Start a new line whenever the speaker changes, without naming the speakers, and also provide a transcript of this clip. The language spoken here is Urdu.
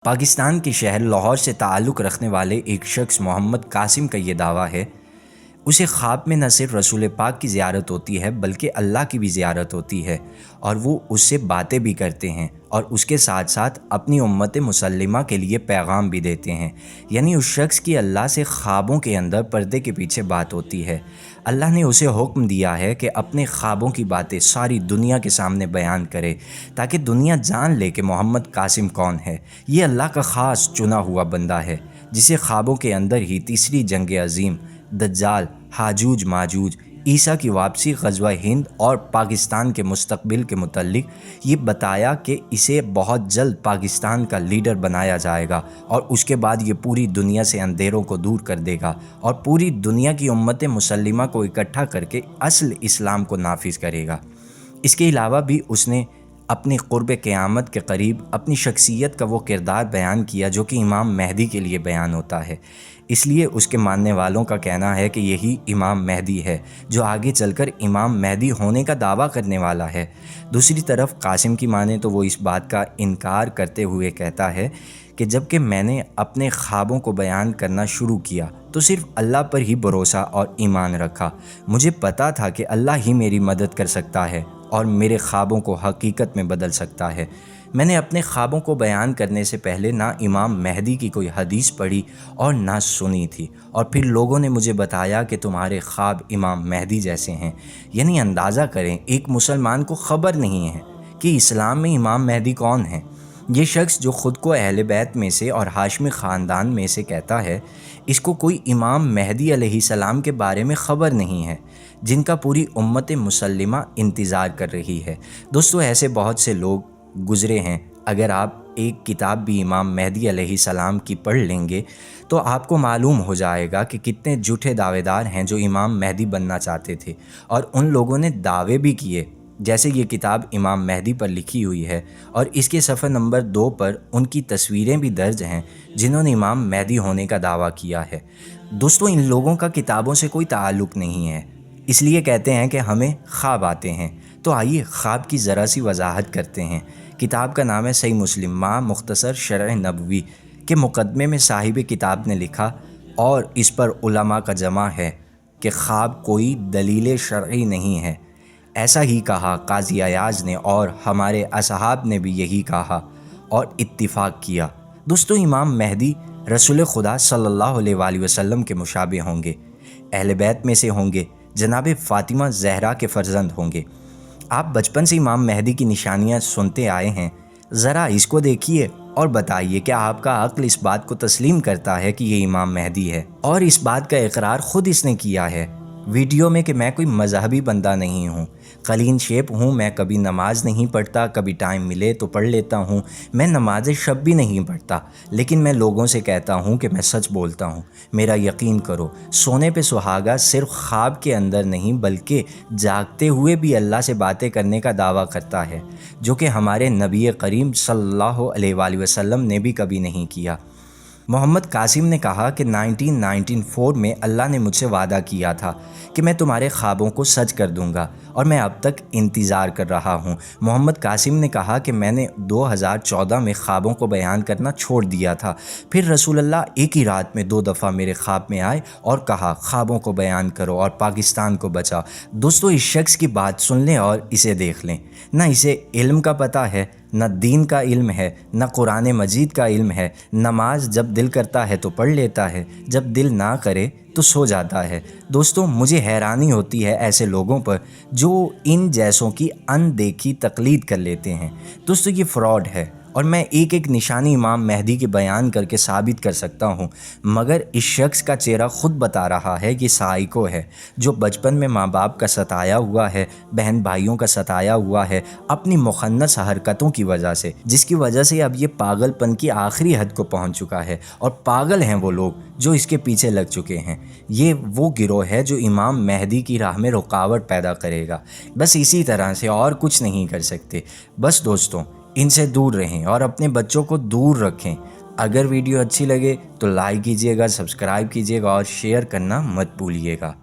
پاکستان کے شہر لاہور سے تعلق رکھنے والے ایک شخص محمد قاسم کا یہ دعویٰ ہے، اسے خواب میں نہ صرف رسول پاک کی زیارت ہوتی ہے بلکہ اللہ کی بھی زیارت ہوتی ہے، اور وہ اس سے باتیں بھی کرتے ہیں اور اس کے ساتھ ساتھ اپنی امت مسلمہ کے لیے پیغام بھی دیتے ہیں۔ یعنی اس شخص کی اللہ سے خوابوں کے اندر پردے کے پیچھے بات ہوتی ہے۔ اللہ نے اسے حکم دیا ہے کہ اپنے خوابوں کی باتیں ساری دنیا کے سامنے بیان کرے تاکہ دنیا جان لے کہ محمد قاسم کون ہے۔ یہ اللہ کا خاص چنا ہوا بندہ ہے جسے خوابوں کے اندر ہی تیسری جنگ عظیم، دجال، ہاجوج ماجوج، عیسیٰ کی واپسی، غزوہ ہند اور پاکستان کے مستقبل کے متعلق یہ بتایا کہ اسے بہت جلد پاکستان کا لیڈر بنایا جائے گا اور اس کے بعد یہ پوری دنیا سے اندھیروں کو دور کر دے گا اور پوری دنیا کی امت مسلمہ کو اکٹھا کر کے اصل اسلام کو نافذ کرے گا۔ اس کے علاوہ بھی اس نے اپنی قرب قیامت کے قریب اپنی شخصیت کا وہ کردار بیان کیا جو کہ امام مہدی کے لیے بیان ہوتا ہے۔ اس لیے اس کے ماننے والوں کا کہنا ہے کہ یہی امام مہدی ہے جو آگے چل کر امام مہدی ہونے کا دعویٰ کرنے والا ہے۔ دوسری طرف قاسم کی مانیں تو وہ اس بات کا انکار کرتے ہوئے کہتا ہے کہ جب کہ میں نے اپنے خوابوں کو بیان کرنا شروع کیا تو صرف اللہ پر ہی بھروسہ اور ایمان رکھا۔ مجھے پتا تھا کہ اللہ ہی میری مدد کر سکتا ہے اور میرے خوابوں کو حقیقت میں بدل سکتا ہے۔ میں نے اپنے خوابوں کو بیان کرنے سے پہلے نہ امام مہدی کی کوئی حدیث پڑھی اور نہ سنی تھی، اور پھر لوگوں نے مجھے بتایا کہ تمہارے خواب امام مہدی جیسے ہیں۔ یعنی اندازہ کریں، ایک مسلمان کو خبر نہیں ہے کہ اسلام میں امام مہدی کون ہے۔ یہ شخص جو خود کو اہل بیت میں سے اور ہاشمی خاندان میں سے کہتا ہے، اس کو کوئی امام مہدی علیہ السلام کے بارے میں خبر نہیں ہے جن کا پوری امت مسلمہ انتظار کر رہی ہے۔ دوستو، ایسے بہت سے لوگ گزرے ہیں۔ اگر آپ ایک کتاب بھی امام مہدی علیہ السلام کی پڑھ لیں گے تو آپ کو معلوم ہو جائے گا کہ کتنے جھوٹے دعوے دار ہیں جو امام مہدی بننا چاہتے تھے، اور ان لوگوں نے دعوے بھی کیے، جیسے یہ کتاب امام مہدی پر لکھی ہوئی ہے اور اس کے صفحہ نمبر 2 پر ان کی تصویریں بھی درج ہیں جنہوں نے امام مہدی ہونے کا دعویٰ کیا ہے۔ دوستو، ان لوگوں کا کتابوں سے کوئی تعلق نہیں ہے، اس لیے کہتے ہیں کہ ہمیں خواب آتے ہیں۔ تو آئیے خواب کی ذرا سی وضاحت کرتے ہیں۔ کتاب کا نام ہے صحیح مسلم مع مختصر شرح نبوی کے مقدمے میں صاحب کتاب نے لکھا، اور اس پر علماء کا جمع ہے کہ خواب کوئی دلیل شرعی نہیں ہے۔ ایسا ہی کہا قاضی ایاز نے، اور ہمارے اصحاب نے بھی یہی کہا اور اتفاق کیا۔ دوستو، امام مہدی رسول خدا صلی اللہ علیہ وآلہ وسلم کے مشابہ ہوں گے، اہل بیت میں سے ہوں گے، جناب فاطمہ زہرا کے فرزند ہوں گے۔ آپ بچپن سے امام مہدی کی نشانیاں سنتے آئے ہیں، ذرا اس کو دیکھیے اور بتائیے کہ آپ کا عقل اس بات کو تسلیم کرتا ہے کہ یہ امام مہدی ہے؟ اور اس بات کا اقرار خود اس نے کیا ہے ویڈیو میں کہ میں کوئی مذہبی بندہ نہیں ہوں، کلین شیپ ہوں، میں کبھی نماز نہیں پڑھتا، کبھی ٹائم ملے تو پڑھ لیتا ہوں، میں نماز شب بھی نہیں پڑھتا، لیکن میں لوگوں سے کہتا ہوں کہ میں سچ بولتا ہوں، میرا یقین کرو۔ سونے پہ سہاگا صرف خواب کے اندر نہیں بلکہ جاگتے ہوئے بھی اللہ سے باتیں کرنے کا دعویٰ کرتا ہے، جو کہ ہمارے نبی کریم صلی اللہ علیہ وآلہ وسلم نے بھی کبھی نہیں کیا۔ محمد قاسم نے کہا کہ 1994 میں اللہ نے مجھ سے وعدہ کیا تھا کہ میں تمہارے خوابوں کو سچ کر دوں گا، اور میں اب تک انتظار کر رہا ہوں۔ محمد قاسم نے کہا کہ میں نے 2014 میں خوابوں کو بیان کرنا چھوڑ دیا تھا، پھر رسول اللہ ایک ہی رات میں 2 دفعہ میرے خواب میں آئے اور کہا خوابوں کو بیان کرو اور پاکستان کو بچاؤ۔ دوستو، اس شخص کی بات سن لیں اور اسے دیکھ لیں، نہ اسے علم کا پتہ ہے، نہ دین کا علم ہے، نہ قرآن مجید کا علم ہے۔ نماز جب دل کرتا ہے تو پڑھ لیتا ہے، جب دل نہ کرے تو سو جاتا ہے۔ دوستو، مجھے حیرانی ہوتی ہے ایسے لوگوں پر جو ان جیسوں کی اندیکھی تقلید کر لیتے ہیں۔ دوستو، یہ فراڈ ہے، اور میں ایک ایک نشانی امام مہدی کے بیان کر کے ثابت کر سکتا ہوں، مگر اس شخص کا چہرہ خود بتا رہا ہے کہ سائیکو ہے، جو بچپن میں ماں باپ کا ستایا ہوا ہے، بہن بھائیوں کا ستایا ہوا ہے اپنی مخنث حرکتوں کی وجہ سے، جس کی وجہ سے اب یہ پاگل پن کی آخری حد کو پہنچ چکا ہے، اور پاگل ہیں وہ لوگ جو اس کے پیچھے لگ چکے ہیں۔ یہ وہ گروہ ہے جو امام مہدی کی راہ میں رکاوٹ پیدا کرے گا، بس اسی طرح سے، اور کچھ نہیں کر سکتے۔ بس دوستوں، ان سے دور رہیں اور اپنے بچوں کو دور رکھیں۔ اگر ویڈیو اچھی لگے تو لائک کیجیے گا، سبسکرائب کیجیے گا اور شیئر کرنا مت بھولیے گا۔